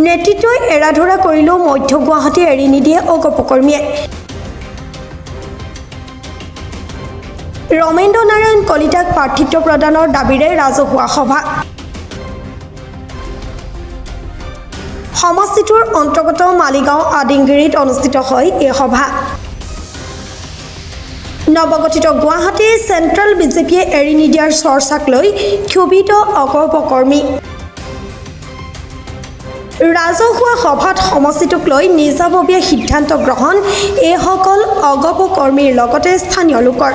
নেতৃত্বই এৰাধৰা কৰিলেও মধ্য গুৱাহাটী এৰি নিদিয়ে অগপ কৰ্মীয়ে। ৰমেন্দ্ৰ নাৰায়ণ কলিতাক প্ৰাৰ্থিত্ব প্ৰদানৰ দাবীৰে ৰাজহুৱা সভা। সমষ্টিটোৰ অন্তৰ্গত মালিগাঁও আদিংগিৰিত অনুষ্ঠিত হয় এই সভা। নৱগঠিত গুৱাহাটী চেণ্ট্ৰেল বিজেপিয়ে এৰি নিদিয়াৰ চৰ্চাক লৈ ক্ষোভিত অগপ কৰ্মী। ৰাজহুৱা সভাত সমষ্টিটোক লৈ নিজাববীয়া সিদ্ধান্ত গ্ৰহণ এইসকল অগপ কৰ্মীৰ লগতে স্থানীয় লোকৰ।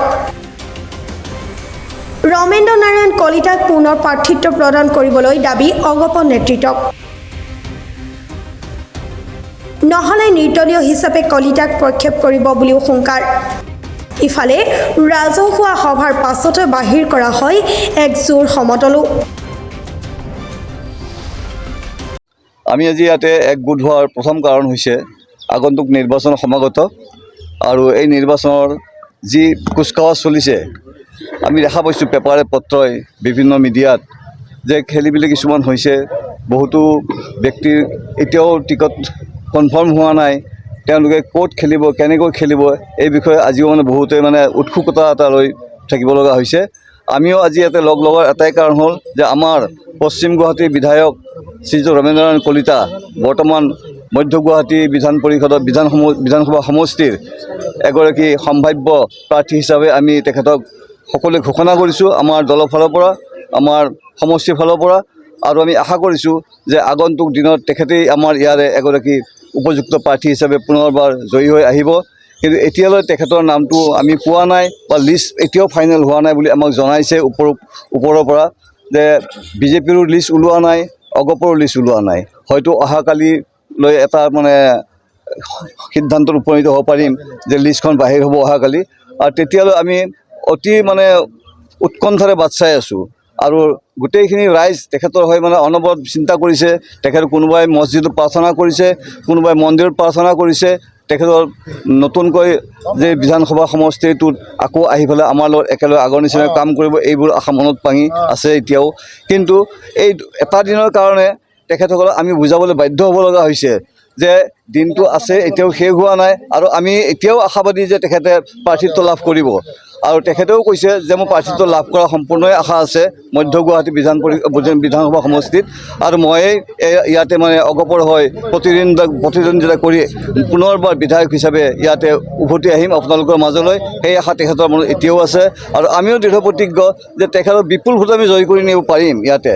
ৰমেন্দ্ৰ নাৰায়ণ কলিতাক পুনৰ প্ৰাৰ্থিত্ব প্ৰদান কৰিবলৈ দাবী অগপ নেতৃত্বক। নহ'লে নিৰ্দলীয় হিচাপে কলিতাক প্ৰক্ষেপ কৰিব বুলিও হুংকাৰ। ইফালে ৰাজহুৱা সভাৰ পাছতে বাহিৰ কৰা হয় এক জোৰ সমদলো। আমি আজি ইয়াতে একগোট হোৱাৰ প্ৰথম কাৰণ হৈছে আগন্তুক নিৰ্বাচন সমাগত আৰু এই নিৰ্বাচনৰ যি কুচকাৱাজ চলিছে আমি দেখা পাইছোঁ পেপাৰে পত্ৰই বিভিন্ন মিডিয়াত যে খেলিমেলি কিছুমান হৈছে। বহুতো ব্যক্তিৰ এতিয়াও টিকট কনফাৰ্ম হোৱা নাই, তেওঁলোকে ক'ত খেলিব কেনেকৈ খেলিব এই বিষয়ে আজিও বহুতে উৎসুকতা এটা লৈ থাকিব লগা হৈছে। আমিও আজি ইয়াতে লগ লগাৰ এটাই কাৰণ হ'ল যে আমাৰ পশ্চিম গুৱাহাটীৰ বিধায়ক শ্ৰীযুত ৰমেন্দ্ৰ নাৰায়ণ কলিতা বৰ্তমান মধ্য গুৱাহাটী বিধান পৰিষদৰ বিধানসভা সমষ্টিৰ এগৰাকী সম্ভাৱ্য প্ৰাৰ্থী হিচাপে আমি তেখেতক সকলোৱে ঘোষণা কৰিছোঁ আমাৰ দলৰ ফালৰ পৰা, আমাৰ সমষ্টিৰ ফালৰ পৰা। আৰু আমি আশা কৰিছোঁ যে আগন্তুক দিনত তেখেতেই আমাৰ ইয়াৰে এগৰাকী উপযুক্ত প্ৰাৰ্থী হিচাপে পুনৰবাৰ জয়ী হৈ আহিব। কিন্তু এতিয়ালৈ তেখেতৰ নামটো আমি পোৱা নাই বা লিষ্ট এতিয়াও ফাইনেল হোৱা নাই বুলি আমাক জনাইছে ওপৰৰ পৰা, যে বিজেপিৰো লিষ্ট ওলোৱা নাই, অগপৰো লিষ্ট ওলোৱা নাই। হয়তো অহাকালিলৈ এটা সিদ্ধান্তত উপনীত হ'ব পাৰিম যে লিষ্টখন বাহিৰ হ'ব অহাকালি। আৰু তেতিয়ালৈ আমি অতি উৎকণ্ঠাৰে বাট চাই আছোঁ। আৰু গোটেইখিনি ৰাইজ তেখেতৰ হৈ অনবৰত চিন্তা কৰিছে। তেখেত কোনোবাই মছজিদত প্ৰাৰ্থনা কৰিছে, কোনোবাই মন্দিৰত প্ৰাৰ্থনা কৰিছে। তেখেতৰ নতুনকৈ যে বিধানসভা সমষ্টিটোত আকৌ আহি পেলাই আমাৰ লগত একেলগে আগৰ নিচিনাকৈ কাম কৰিব, এইবোৰ আশা মনত পাঙি আছে এতিয়াও। কিন্তু এই এটা দিনৰ কাৰণে তেখেতসকলক আমি বুজাবলৈ বাধ্য হ'ব লগা হৈছে যে দিনটো আছে, এতিয়াও শেষ হোৱা নাই। আৰু আমি এতিয়াও আশাবাদী যে তেখেতে প্ৰাৰ্থিত্ব লাভ কৰিব। আৰু তেখেতেও কৈছে যে মোৰ প্ৰাৰ্থিত্ব লাভ কৰা সম্পূৰ্ণই আশা আছে মধ্য গুৱাহাটী বিধানসভা সমষ্টিত। আৰু ময়েই ইয়াতে অগপৰ হৈ প্ৰতিদ্বন্দ্বিতা কৰি পুনৰবাৰ বিধায়ক হিচাপে ইয়াতে উভতি আহিম আপোনালোকৰ মাজলৈ, সেই আশা তেখেতৰ মনত এতিয়াও আছে। আৰু আমিও দৃঢ় প্ৰতিজ্ঞ যে তেখেতক বিপুল ভোট আমি জয় কৰি নিব পাৰিম ইয়াতে।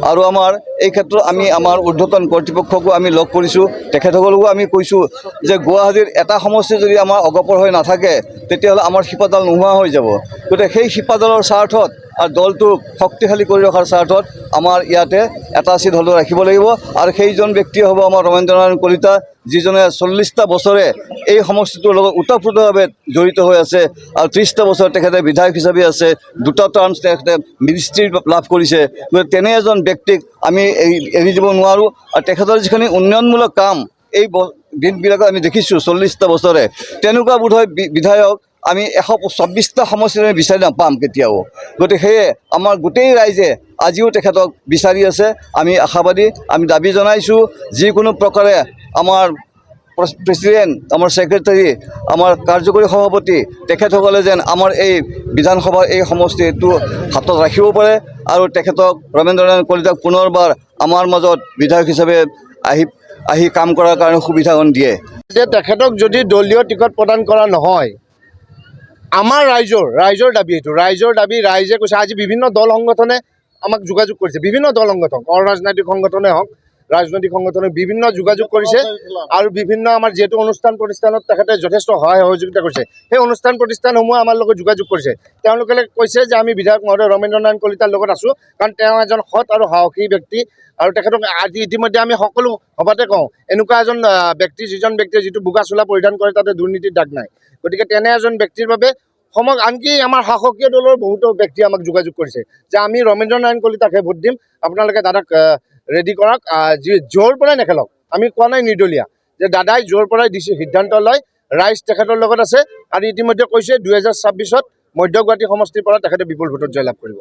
আৰু আমাৰ এই ক্ষেত্ৰত আমি আমাৰ ঊৰ্ধ্বতন কৰ্তৃপক্ষকো আমি লগ কৰিছোঁ, তেখেতসকলকো আমি কৈছোঁ যে গুৱাহাটীৰ এটা সমষ্টি যদি আমাৰ অগপৰ হৈ নাথাকে তেতিয়াহ'লে আমাৰ শিপাডাল নোহোৱা হৈ যাব। গতিকে সেই শিপাডালৰ স্বাৰ্থত আৰু দলটোক শক্তিশালী কৰি ৰখাৰ স্বাৰ্থত আমাৰ ইয়াতে এটা চিট হ'লেও ৰাখিব লাগিব। আৰু সেইজন ব্যক্তিয়ে হ'ব আমাৰ ৰমেন্দ্ৰ নাৰায়ণ কলিতা, যিজনে 40টা বছৰে এই সমষ্টিটোৰ লগত ওতঃপ্ৰোতভাৱে জড়িত হৈ আছে। আৰু 30টা বছৰ তেখেতে বিধায়ক হিচাপে আছে, 2টা টাৰ্ম তেখেতে মিনিষ্ট্ৰী লাভ কৰিছে। গতিকে তেনে এজন ব্যক্তিক আমি এৰি দিব নোৱাৰোঁ। আৰু তেখেতৰ যিখিনি উন্নয়নমূলক কাম এই দিনবিলাকত আমি দেখিছোঁ 40টা বছৰে, তেনেকুৱা বোধহয় বিধায়ক আমি 124টা সমষ্টিত আমি বিচাৰি নাপাম কেতিয়াও। গতিকে সেয়ে আমাৰ গোটেই ৰাইজে আজিও তেখেতক বিচাৰি আছে। আমি আশাবাদী, আমি দাবী জনাইছোঁ যিকোনো প্ৰকাৰে আমাৰ প্ৰেচিডেণ্ট, আমাৰ ছেক্ৰেটাৰী, আমাৰ কাৰ্যকৰী সভাপতি তেখেতসকলে যেন আমাৰ এই বিধানসভাৰ এই সমষ্টিটো হাতত ৰাখিব পাৰে আৰু তেখেতক ৰমেন্দ্ৰ নাৰায়ণ কলিতাক পুনৰবাৰ আমাৰ মাজত বিধায়ক হিচাপে আহি কাম কৰাৰ কাৰণে সুবিধাকণ দিয়ে। যে তেখেতক যদি দলীয় টিকট প্ৰদান কৰা নহয়, আমাৰ ৰাইজৰ দাবী এইটো, ৰাইজে কৈছে। আজি বিভিন্ন দল সংগঠনে আমাক যোগাযোগ কৰিছে, বিভিন্ন দল সংগঠন, অৰাজনৈতিক সংগঠনে হওক, ৰাজনৈতিক সংগঠনে বিভিন্ন যোগাযোগ কৰিছে। আৰু বিভিন্ন আমাৰ যিহেতু অনুষ্ঠান প্ৰতিষ্ঠানত তেখেতে যথেষ্ট সহায় সহযোগিতা কৰিছে, সেই অনুষ্ঠান প্ৰতিষ্ঠানসমূহে আমাৰ লগত যোগাযোগ কৰিছে। তেওঁলোকে কৈছে যে আমি বিধায়ক মহোদয় ৰমেন্দ্ৰ নাৰায়ণ কলিতাৰ লগত আছোঁ, কাৰণ তেওঁ এজন সৎ আৰু সাহসী ব্যক্তি। আৰু তেখেতক আজি ইতিমধ্যে আমি সকলো সভাতে কওঁ, এনেকুৱা এজন ব্যক্তি, যিজন ব্যক্তিয়ে যিটো বোকা চোলা পৰিধান কৰে তাতে দুৰ্নীতিৰ দাগ নাই। গতিকে তেনে এজন ব্যক্তিৰ বাবে আনকি আমাৰ শাসকীয় দলৰ বহুতো ব্যক্তিয়ে আমাক যোগাযোগ কৰিছে যে আমি ৰমেন্দ্ৰ নাৰায়ণ কলিতাকহে ভোট দিম, আপোনালোকে দাদাক ৰেডি কৰক। জোৰ পৰাই নেখেলক, আমি কোৱা নাই নিৰ্দলীয়া, যে দাদাই জোৰ পৰাই দিছে সিদ্ধান্ত লয়। ৰাইজ তেখেতৰ লগত আছে। আৰু ইতিমধ্যে কৈছে 2026ত মধ্য গুৱাহাটী সমষ্টিৰ পৰা তেখেতে বিপুল ভোটত জয়লাভ কৰিব।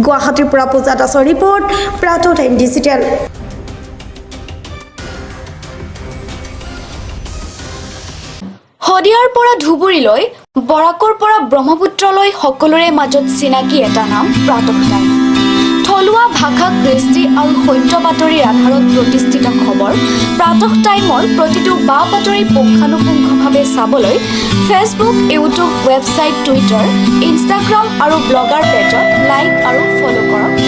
গুৱাহাটীৰ পৰা পূজা দাসৰ ৰিপৰ্ট, প্ৰাতঃ টাইম ডিজিটেল। শদিয়াৰ পৰা ধুবুৰীলৈ, বৰাকৰ পৰা ব্ৰহ্মপুত্ৰলৈ সকলোৰে মাজত চিনাকি এটা নাম প্ৰাতঃ টাইম। থলুৱা ভাষা, কৃষ্টি আৰু সত্য বাতৰিৰ আধাৰত প্ৰতিষ্ঠিত খবৰ প্ৰাতঃ টাইমৰ প্ৰতিটো বা বাতৰি পুংখানুপুংখভাৱে চাবলৈ Facebook, YouTube, website, Twitter, Instagram আৰু ব্লগাৰ পেজত লাইক আৰু ফ'ল' কৰক।